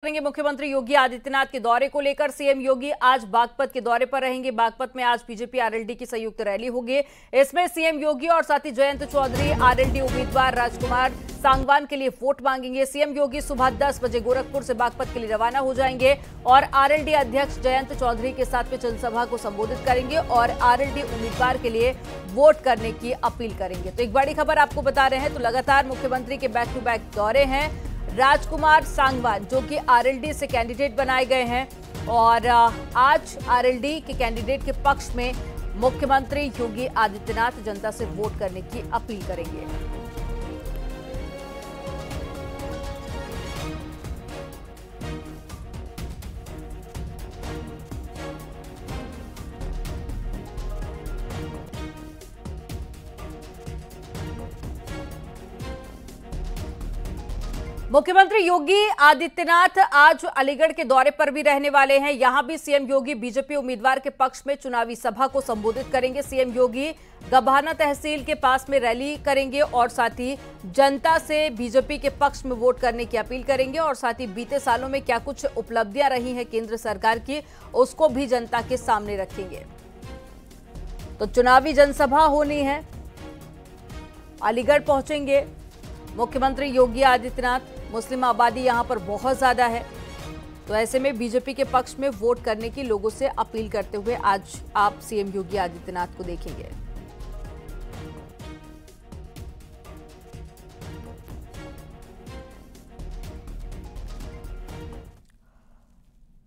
करेंगे मुख्यमंत्री योगी आदित्यनाथ के दौरे को लेकर। सीएम योगी आज बागपत के दौरे पर रहेंगे। बागपत में आज बीजेपी आरएलडी की संयुक्त रैली होगी। इसमें सीएम योगी और साथी जयंत चौधरी आरएलडी उम्मीदवार राजकुमार सांगवान के लिए वोट मांगेंगे। सीएम योगी सुबह 10 बजे गोरखपुर से बागपत के लिए रवाना हो जाएंगे और आरएलडी अध्यक्ष जयंत चौधरी के साथ में जनसभा को संबोधित करेंगे और आरएलडी उम्मीदवार के लिए वोट करने की अपील करेंगे। तो एक बड़ी खबर आपको बता रहे हैं, तो लगातार मुख्यमंत्री के बैक टू बैक दौरे हैं। राजकुमार सांगवान जो कि आरएलडी से कैंडिडेट बनाए गए हैं और आज आरएलडी के कैंडिडेट के पक्ष में मुख्यमंत्री योगी आदित्यनाथ जनता से वोट करने की अपील करेंगे। मुख्यमंत्री योगी आदित्यनाथ आज अलीगढ़ के दौरे पर भी रहने वाले हैं। यहां भी सीएम योगी बीजेपी उम्मीदवार के पक्ष में चुनावी सभा को संबोधित करेंगे। सीएम योगी गभाना तहसील के पास में रैली करेंगे और साथ ही जनता से बीजेपी के पक्ष में वोट करने की अपील करेंगे और साथ ही बीते सालों में क्या कुछ उपलब्धियां रही हैं केंद्र सरकार की, उसको भी जनता के सामने रखेंगे। तो चुनावी जनसभा होनी है, अलीगढ़ पहुंचेंगे मुख्यमंत्री योगी आदित्यनाथ। मुस्लिम आबादी यहां पर बहुत ज्यादा है, तो ऐसे में बीजेपी के पक्ष में वोट करने की लोगों से अपील करते हुए आज आप सीएम योगी आदित्यनाथ को देखेंगे।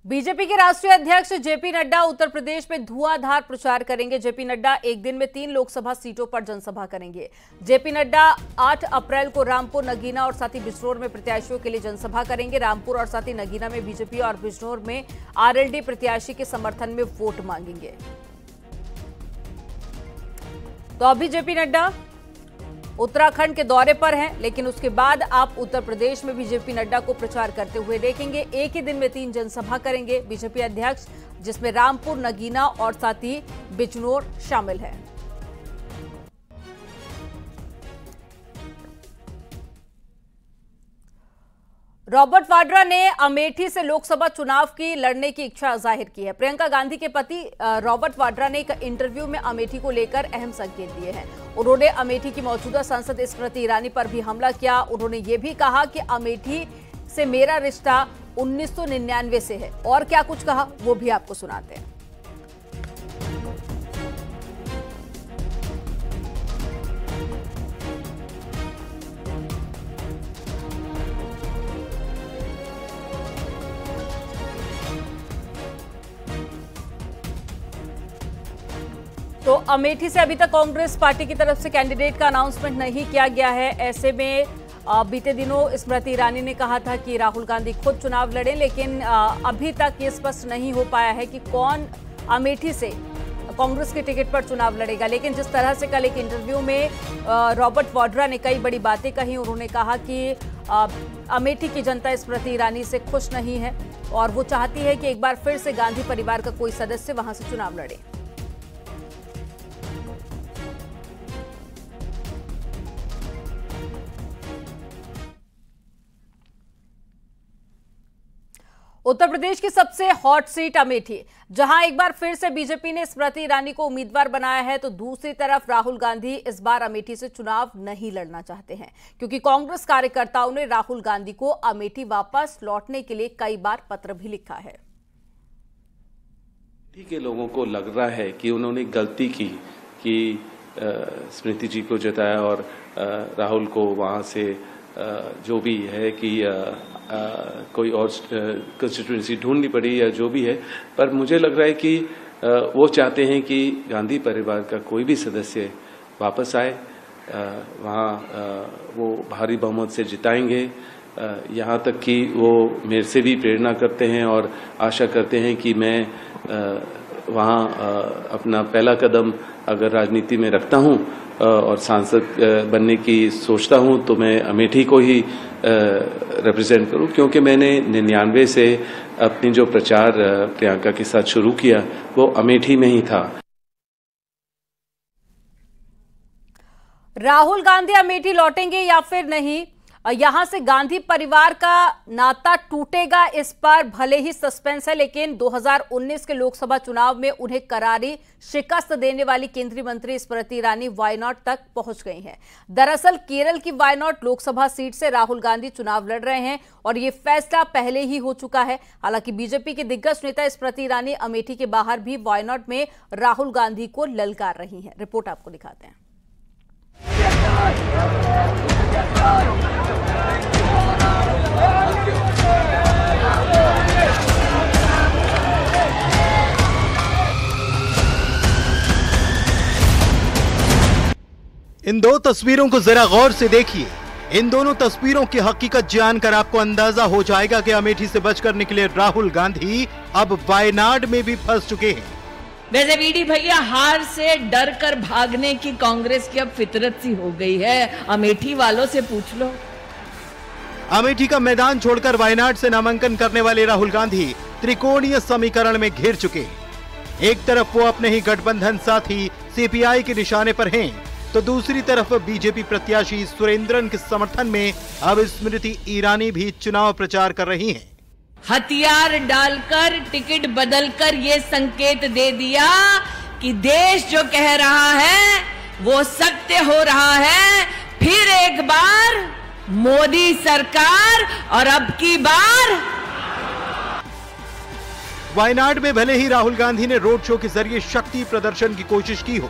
बीजेपी के राष्ट्रीय अध्यक्ष जेपी नड्डा उत्तर प्रदेश में धुआंधार प्रचार करेंगे। जेपी नड्डा एक दिन में 3 लोकसभा सीटों पर जनसभा करेंगे। जेपी नड्डा 8 अप्रैल को रामपुर, नगीना और साथ ही बिजनौर में प्रत्याशियों के लिए जनसभा करेंगे। रामपुर और साथ ही नगीना में बीजेपी और बिजनौर में आरएलडी प्रत्याशी के समर्थन में वोट मांगेंगे। तो अभी जेपी नड्डा उत्तराखंड के दौरे पर हैं, लेकिन उसके बाद आप उत्तर प्रदेश में भी जेपी नड्डा को प्रचार करते हुए देखेंगे। एक ही दिन में 3 जनसभा करेंगे बीजेपी अध्यक्ष, जिसमें रामपुर, नगीना और साथ ही बिजनौर शामिल है। रॉबर्ट वाड्रा ने अमेठी से लोकसभा चुनाव की लड़ने की इच्छा जाहिर की है। प्रियंका गांधी के पति रॉबर्ट वाड्रा ने एक इंटरव्यू में अमेठी को लेकर अहम संकेत दिए हैं। उन्होंने अमेठी की मौजूदा सांसद स्मृति ईरानी पर भी हमला किया। उन्होंने ये भी कहा कि अमेठी से मेरा रिश्ता 1999 से है, और क्या कुछ कहा वो भी आपको सुनाते हैं। तो अमेठी से अभी तक कांग्रेस पार्टी की तरफ से कैंडिडेट का अनाउंसमेंट नहीं किया गया है। ऐसे में बीते दिनों स्मृति ईरानी ने कहा था कि राहुल गांधी खुद चुनाव लड़ें, लेकिन अभी तक ये स्पष्ट नहीं हो पाया है कि कौन अमेठी से कांग्रेस के टिकट पर चुनाव लड़ेगा। लेकिन जिस तरह से कल एक इंटरव्यू में रॉबर्ट वाड्रा ने कई बड़ी बातें कही, उन्होंने कहा कि अमेठी की जनता स्मृति ईरानी से खुश नहीं है और वो चाहती है कि एक बार फिर से गांधी परिवार का कोई सदस्य वहां से चुनाव लड़े। उत्तर प्रदेश की सबसे हॉट सीट अमेठी, जहां एक बार फिर से बीजेपी ने स्मृति ईरानी को उम्मीदवार बनाया है, तो दूसरी तरफ राहुल गांधी इस बार अमेठी से चुनाव नहीं लड़ना चाहते हैं, क्योंकि कांग्रेस कार्यकर्ताओं ने राहुल गांधी को अमेठी वापस लौटने के लिए कई बार पत्र भी लिखा है। अमेठी के लोगों को लग रहा है कि उन्होंने गलती की कि स्मृति जी को जिताया और राहुल को वहां से जो भी है कि कोई और कंस्टिट्यूएंसी ढूंढनी पड़ी या जो भी है, पर मुझे लग रहा है कि वो चाहते हैं कि गांधी परिवार का कोई भी सदस्य वापस आए, वहाँ वो भारी बहुमत से जिताएंगे। यहाँ तक कि वो मेरे से भी प्रेरणा करते हैं और आशा करते हैं कि मैं वहाँ अपना पहला कदम अगर राजनीति में रखता हूँ और सांसद बनने की सोचता हूं, तो मैं अमेठी को ही रिप्रेजेंट करूं, क्योंकि मैंने 99 से अपनी जो प्रचार प्रियंका के साथ शुरू किया वो अमेठी में ही था। राहुल गांधी अमेठी लौटेंगे या फिर नहीं, यहां से गांधी परिवार का नाता टूटेगा, इस पर भले ही सस्पेंस है, लेकिन 2019 के लोकसभा चुनाव में उन्हें करारी शिकस्त देने वाली केंद्रीय मंत्री स्मृति ईरानी वायनाड तक पहुंच गई हैं। दरअसल केरल की वायनाड लोकसभा सीट से राहुल गांधी चुनाव लड़ रहे हैं और ये फैसला पहले ही हो चुका है। हालांकि बीजेपी के दिग्गज नेता स्मृति ईरानी अमेठी के बाहर भी वायनाड में राहुल गांधी को ललकार रही हैं। रिपोर्ट आपको दिखाते हैं। इन दो तस्वीरों को जरा गौर से देखिए। इन दोनों तस्वीरों की हकीकत जानकर आपको अंदाजा हो जाएगा कि अमेठी से बचकर निकले राहुल गांधी अब वायनाड में भी फंस चुके हैं। वैसे वीडी भैया, हार से डर कर भागने की कांग्रेस की अब फितरत सी हो गई है। अमेठी वालों से पूछ लो। अमेठी का मैदान छोड़कर वायनाड से नामांकन करने वाले राहुल गांधी त्रिकोणीय समीकरण में घिर चुके हैं। एक तरफ वो अपने ही गठबंधन साथी सीपीआई के निशाने पर हैं, तो दूसरी तरफ बीजेपी प्रत्याशी सुरेंद्रन के समर्थन में अब स्मृति ईरानी भी चुनाव प्रचार कर रही हैं। हथियार डालकर, टिकट बदलकर ये संकेत दे दिया कि देश जो कह रहा है वो सत्य हो रहा है। फिर एक बार मोदी सरकार और अब की बार। वायनाड में भले ही राहुल गांधी ने रोड शो के जरिए शक्ति प्रदर्शन की कोशिश की हो,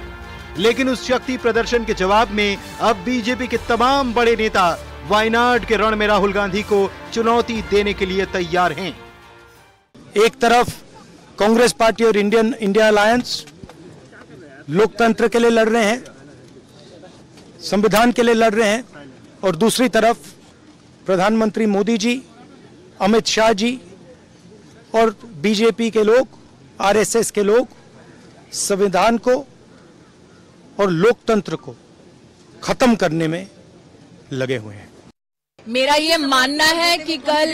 लेकिन उस शक्ति प्रदर्शन के जवाब में अब बीजेपी के तमाम बड़े नेता वायनाड के रण में राहुल गांधी को चुनौती देने के लिए तैयार हैं। एक तरफ कांग्रेस पार्टी और इंडिया अलायंस लोकतंत्र के लिए लड़ रहे हैं, संविधान के लिए लड़ रहे हैं, और दूसरी तरफ प्रधानमंत्री मोदी जी, अमित शाह जी और बीजेपी के लोग, आरएसएस के लोग संविधान को और लोकतंत्र को खत्म करने में लगे हुए हैं। मेरा ये मानना है कि कल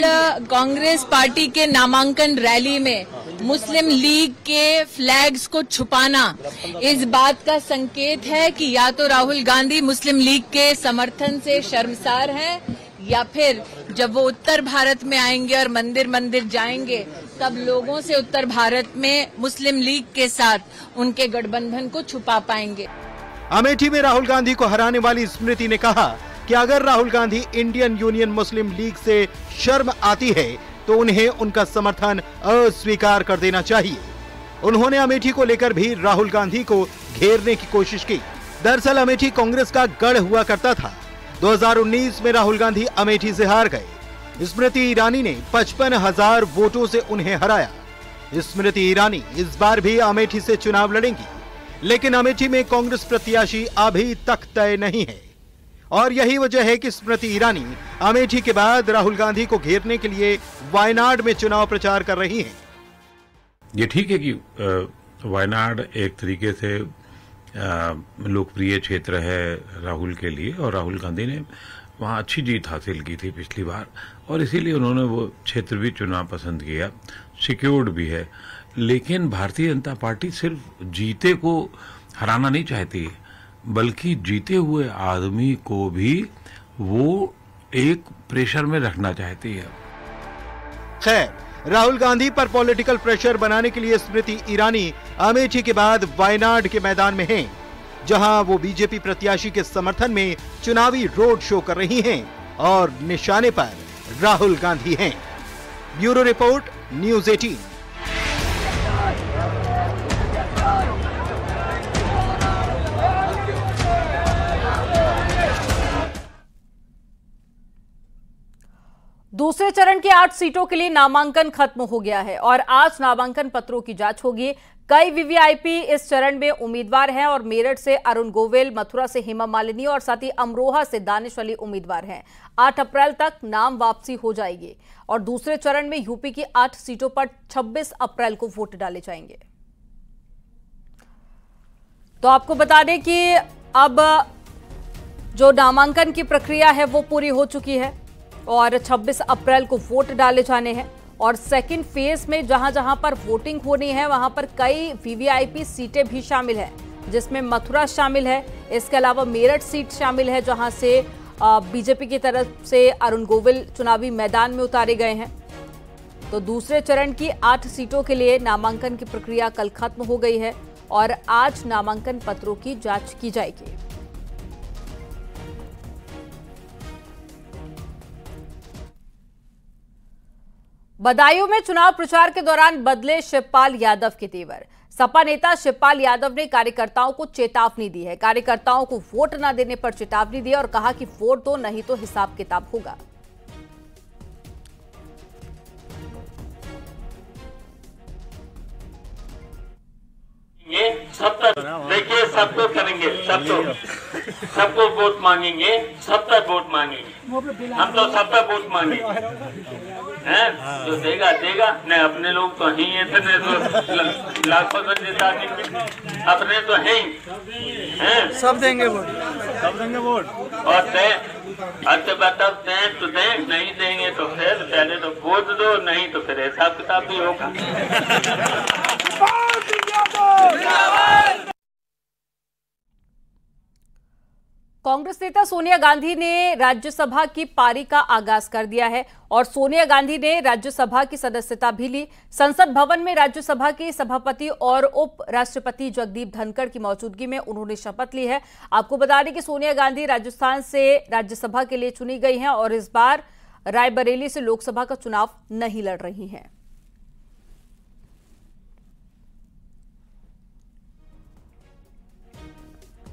कांग्रेस पार्टी के नामांकन रैली में मुस्लिम लीग के फ्लैग्स को छुपाना इस बात का संकेत है कि या तो राहुल गांधी मुस्लिम लीग के समर्थन से शर्मसार हैं, या फिर जब वो उत्तर भारत में आएंगे और मंदिर मंदिर जाएंगे तब लोगों से उत्तर भारत में मुस्लिम लीग के साथ उनके गठबंधन को छुपा पाएंगे। अमेठी में राहुल गांधी को हराने वाली स्मृति ने कहा कि अगर राहुल गांधी इंडियन यूनियन मुस्लिम लीग से शर्म आती है तो उन्हें उनका समर्थन अस्वीकार कर देना चाहिए। उन्होंने अमेठी को लेकर भी राहुल गांधी को घेरने की कोशिश की। दरअसल अमेठी कांग्रेस का गढ़ हुआ करता था। 2019 में राहुल गांधी अमेठी से हार गए। स्मृति ईरानी ने 55,000 वोटों से उन्हें हराया। स्मृति ईरानी इस बार भी अमेठी से चुनाव लड़ेंगी, लेकिन अमेठी में कांग्रेस प्रत्याशी अभी तक तय नहीं है, और यही वजह है कि स्मृति ईरानी अमेठी के बाद राहुल गांधी को घेरने के लिए वायनाड में चुनाव प्रचार कर रही हैं। ये ठीक है कि वायनाड एक तरीके से लोकप्रिय क्षेत्र है राहुल के लिए, और राहुल गांधी ने वहाँ अच्छी जीत हासिल की थी पिछली बार, और इसीलिए उन्होंने वो क्षेत्र भी चुनाव पसंद किया, सिक्योर्ड भी है। लेकिन भारतीय जनता पार्टी सिर्फ जीते को हराना नहीं चाहती, बल्कि जीते हुए आदमी को भी वो एक प्रेशर में रखना चाहती है। खैर, राहुल गांधी पर पॉलिटिकल प्रेशर बनाने के लिए स्मृति ईरानी अमेठी के बाद वायनाड के मैदान में हैं, जहां वो बीजेपी प्रत्याशी के समर्थन में चुनावी रोड शो कर रही हैं और निशाने पर राहुल गांधी हैं। Bureau report, news 18। दूसरे चरण की 8 सीटों के लिए नामांकन खत्म हो गया है और आज नामांकन पत्रों की जांच होगी। कई वीवीआईपी इस चरण में उम्मीदवार हैं और मेरठ से अरुण गोविल, मथुरा से हेमा मालिनी और साथ ही अमरोहा से दानिश अली उम्मीदवार हैं। 8 अप्रैल तक नाम वापसी हो जाएगी और दूसरे चरण में यूपी की 8 सीटों पर 26 अप्रैल को वोट डाले जाएंगे। तो आपको बता दें कि अब जो नामांकन की प्रक्रिया है वो पूरी हो चुकी है और 26 अप्रैल को वोट डाले जाने हैं। और सेकंड फेज में जहां जहां पर वोटिंग होनी है वहां पर कई वीवीआईपी सीटें भी शामिल हैं, जिसमें मथुरा शामिल है। इसके अलावा मेरठ सीट शामिल है, जहां से बीजेपी की तरफ से अरुण गोविल चुनावी मैदान में उतारे गए हैं। तो दूसरे चरण की 8 सीटों के लिए नामांकन की प्रक्रिया कल खत्म हो गई है और आज नामांकन पत्रों की जांच की जाएगी। बदायूं में चुनाव प्रचार के दौरान बदले शिवपाल यादव के तेवर। सपा नेता शिवपाल यादव ने कार्यकर्ताओं को चेतावनी दी है। कार्यकर्ताओं को वोट न देने पर चेतावनी दी और कहा कि वोट दो, नहीं तो हिसाब किताब होगा। ये सब तक देखिए, सबको करेंगे, सबको वोट मांगेंगे, सब तक वोट मांगेंगे। हम तो सब तक वोट मांगेंगे हैं, जो देगा देगा, नहीं अपने लोग तो ही इतने तो लाखों से जिता देंगे, अपने तो हैं, सब देंगे वोट और अच्छा बताओ, दें तो दें, नहीं देंगे तो फिर पहले तो वोट दो, नहीं तो फिर हिसाब किताब भी होगा। कांग्रेस नेता सोनिया गांधी ने राज्यसभा की पारी का आगाज कर दिया है और सोनिया गांधी ने राज्यसभा की सदस्यता भी ली। संसद भवन में राज्यसभा के सभापति और उप राष्ट्रपति जगदीप धनखड़ की मौजूदगी में उन्होंने शपथ ली है। आपको बता दें कि सोनिया गांधी राजस्थान से राज्यसभा के लिए चुनी गई हैं और इस बार रायबरेली से लोकसभा का चुनाव नहीं लड़ रही हैं।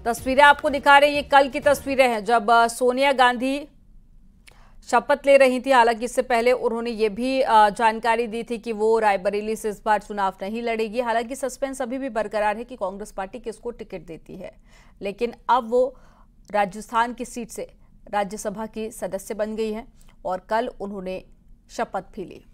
तस्वीरें आपको दिखा रहे हैं, ये कल की तस्वीरें हैं जब सोनिया गांधी शपथ ले रही थी। हालांकि इससे पहले उन्होंने ये भी जानकारी दी थी कि वो रायबरेली से इस बार चुनाव नहीं लड़ेगी। हालांकि सस्पेंस अभी भी बरकरार है कि कांग्रेस पार्टी किसको टिकट देती है, लेकिन अब वो राजस्थान की सीट से राज्यसभा की सदस्य बन गई हैं और कल उन्होंने शपथ भी ली।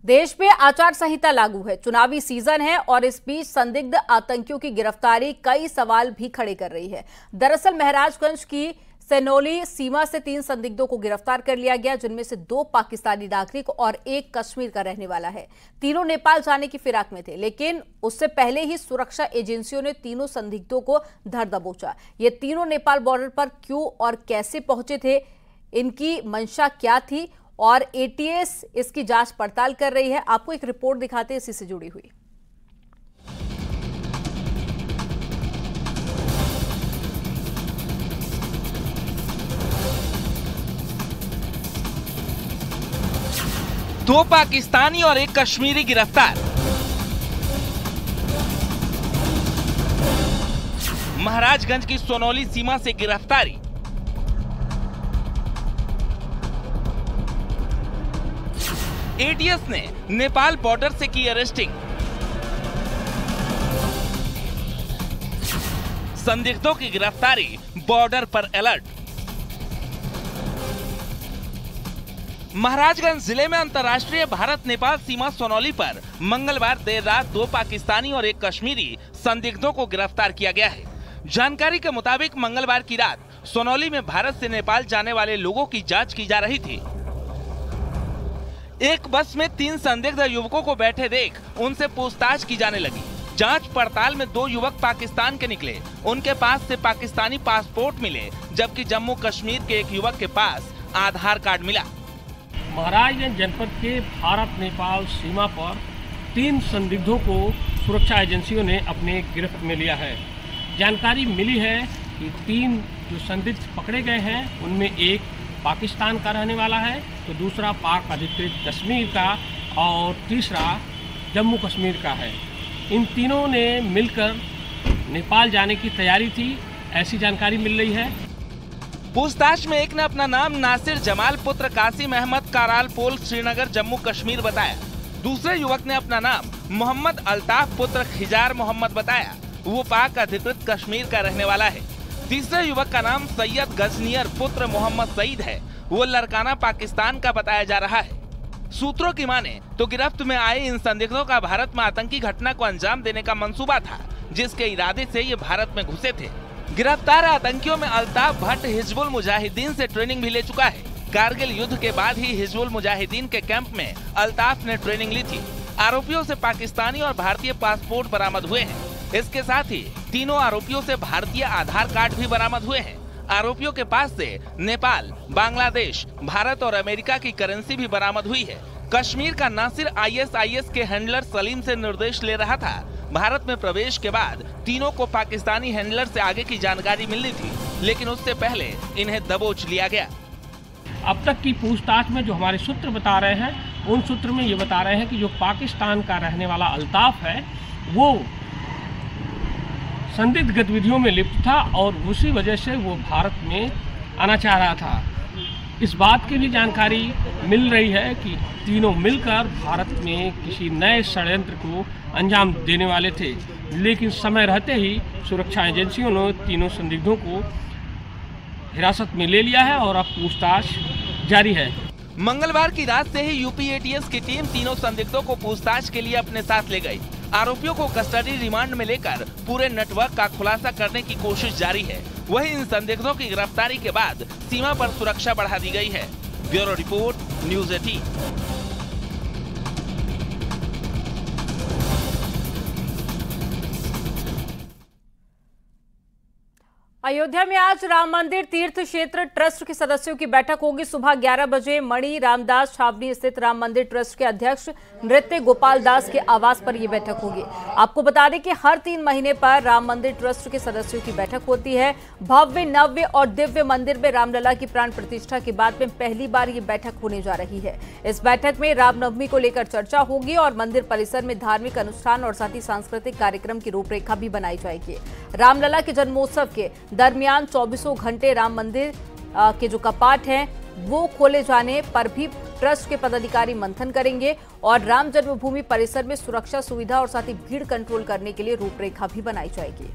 देश में आचार संहिता लागू है, चुनावी सीजन है और इस बीच संदिग्ध आतंकियों की गिरफ्तारी कई सवाल भी खड़े कर रही है। दरअसल महाराजगंज की सनौली सीमा से 3 संदिग्धों को गिरफ्तार कर लिया गया, जिनमें से 2 पाकिस्तानी नागरिक और 1 कश्मीर का रहने वाला है। तीनों नेपाल जाने की फिराक में थे, लेकिन उससे पहले ही सुरक्षा एजेंसियों ने तीनों संदिग्धों को धर दबोचा। ये तीनों नेपाल बॉर्डर पर क्यों और कैसे पहुंचे थे, इनकी मंशा क्या थी और एटीएस इसकी जांच पड़ताल कर रही है। आपको एक रिपोर्ट दिखाते हैं इसी से जुड़ी हुई। दो पाकिस्तानी और 1 कश्मीरी गिरफ्तार। महाराजगंज की सोनौली सीमा से गिरफ्तारी। एटीएस ने नेपाल बॉर्डर से की अरेस्टिंग। संदिग्धों की गिरफ्तारी, बॉर्डर पर अलर्ट। महाराजगंज जिले में अंतर्राष्ट्रीय भारत नेपाल सीमा सोनौली पर मंगलवार देर रात 2 पाकिस्तानी और 1 कश्मीरी संदिग्धों को गिरफ्तार किया गया है। जानकारी के मुताबिक मंगलवार की रात सोनौली में भारत से नेपाल जाने वाले लोगों की जांच की जा रही थी। एक बस में 3 संदिग्ध युवकों को बैठे देख उनसे पूछताछ की जाने लगी। जांच पड़ताल में 2 युवक पाकिस्तान के निकले, उनके पास से पाकिस्तानी पासपोर्ट मिले, जबकि जम्मू कश्मीर के एक युवक के पास आधार कार्ड मिला। महाराजगंज जनपद के भारत नेपाल सीमा पर 3 संदिग्धों को सुरक्षा एजेंसियों ने अपने गिरफ्त में लिया है। जानकारी मिली है कि 3 जो संदिग्ध पकड़े गए हैं उनमें एक पाकिस्तान का रहने वाला है, तो दूसरा पाक अधिकृत कश्मीर का और तीसरा जम्मू कश्मीर का है। इन तीनों ने मिलकर नेपाल जाने की तैयारी थी, ऐसी जानकारी मिल रही है। पूछताछ में एक ने अपना नाम नासिर जमाल पुत्र कासिम अहमद काराल पोल श्रीनगर जम्मू कश्मीर बताया। दूसरे युवक ने अपना नाम मोहम्मद अल्ताफ पुत्र खिजार मोहम्मद बताया, वो पाक अधिकृत कश्मीर का रहने वाला है। तीसरे युवक का नाम सैयद गजनियर पुत्र मोहम्मद सईद है, वो लड़काना पाकिस्तान का बताया जा रहा है। सूत्रों की माने तो गिरफ्त में आए इन संदिग्धों का भारत में आतंकी घटना को अंजाम देने का मंसूबा था, जिसके इरादे से ये भारत में घुसे थे। गिरफ्तार आतंकियों में अल्ताफ भट्ट हिजबुल मुजाहिदीन से ट्रेनिंग भी ले चुका है। कारगिल युद्ध के बाद ही हिजबुल मुजाहिदीन के कैंप में अल्ताफ ने ट्रेनिंग ली थी। आरोपियों से पाकिस्तानी और भारतीय पासपोर्ट बरामद हुए हैं। इसके साथ ही तीनों आरोपियों से भारतीय आधार कार्ड भी बरामद हुए हैं। आरोपियों के पास से नेपाल, बांग्लादेश, भारत और अमेरिका की करेंसी भी बरामद हुई है। कश्मीर का नासिर ISIS के हैंडलर सलीम से निर्देश ले रहा था। भारत में प्रवेश के बाद तीनों को पाकिस्तानी हैंडलर से आगे की जानकारी मिलनी थी, लेकिन उससे पहले इन्हें दबोच लिया गया। अब तक की पूछताछ में जो हमारे सूत्र बता रहे हैं, उन सूत्र में ये बता रहे हैं कि जो पाकिस्तान का रहने वाला अल्ताफ है वो संदिग्ध गतिविधियों में लिप्त था और उसी वजह से वो भारत में आना चाह रहा था। इस बात की भी जानकारी मिल रही है कि तीनों मिलकर भारत में किसी नए षड्यंत्र को अंजाम देने वाले थे, लेकिन समय रहते ही सुरक्षा एजेंसियों ने तीनों संदिग्धों को हिरासत में ले लिया है और अब पूछताछ जारी है। मंगलवार की रात से ही यूपी ATS की टीम तीनों संदिग्धों को पूछताछ के लिए अपने साथ ले गई। आरोपियों को कस्टडी रिमांड में लेकर पूरे नेटवर्क का खुलासा करने की कोशिश जारी है। वहीं इन संदिग्धों की गिरफ्तारी के बाद सीमा पर सुरक्षा बढ़ा दी गई है। Bureau report, news 18। अयोध्या में आज राम मंदिर तीर्थ क्षेत्र ट्रस्ट के सदस्यों की बैठक होगी। सुबह 11 बजे मणि रामदास छावनी स्थित राम मंदिर ट्रस्ट के अध्यक्ष नृत्य गोपाल दास के आवास पर यह बैठक होगी। आपको बता दें कि हर 3 महीने पर राम मंदिर ट्रस्ट के सदस्यों की बैठक होती है। भव्य, नव्य और दिव्य मंदिर में रामलला की प्राण प्रतिष्ठा के बाद में पहली बार ये बैठक होने जा रही है। इस बैठक में रामनवमी को लेकर चर्चा होगी और मंदिर परिसर में धार्मिक अनुष्ठान और साथ ही सांस्कृतिक कार्यक्रम की रूपरेखा भी बनाई जाएगी। रामलला के जन्मोत्सव के दरमियान 24 घंटे राम मंदिर के जो कपाट हैं वो खोले जाने पर भी ट्रस्ट के पदाधिकारी मंथन करेंगे और राम जन्मभूमि परिसर में सुरक्षा सुविधा और साथ ही भीड़ कंट्रोल करने के लिए रूपरेखा भी बनाई जाएगी।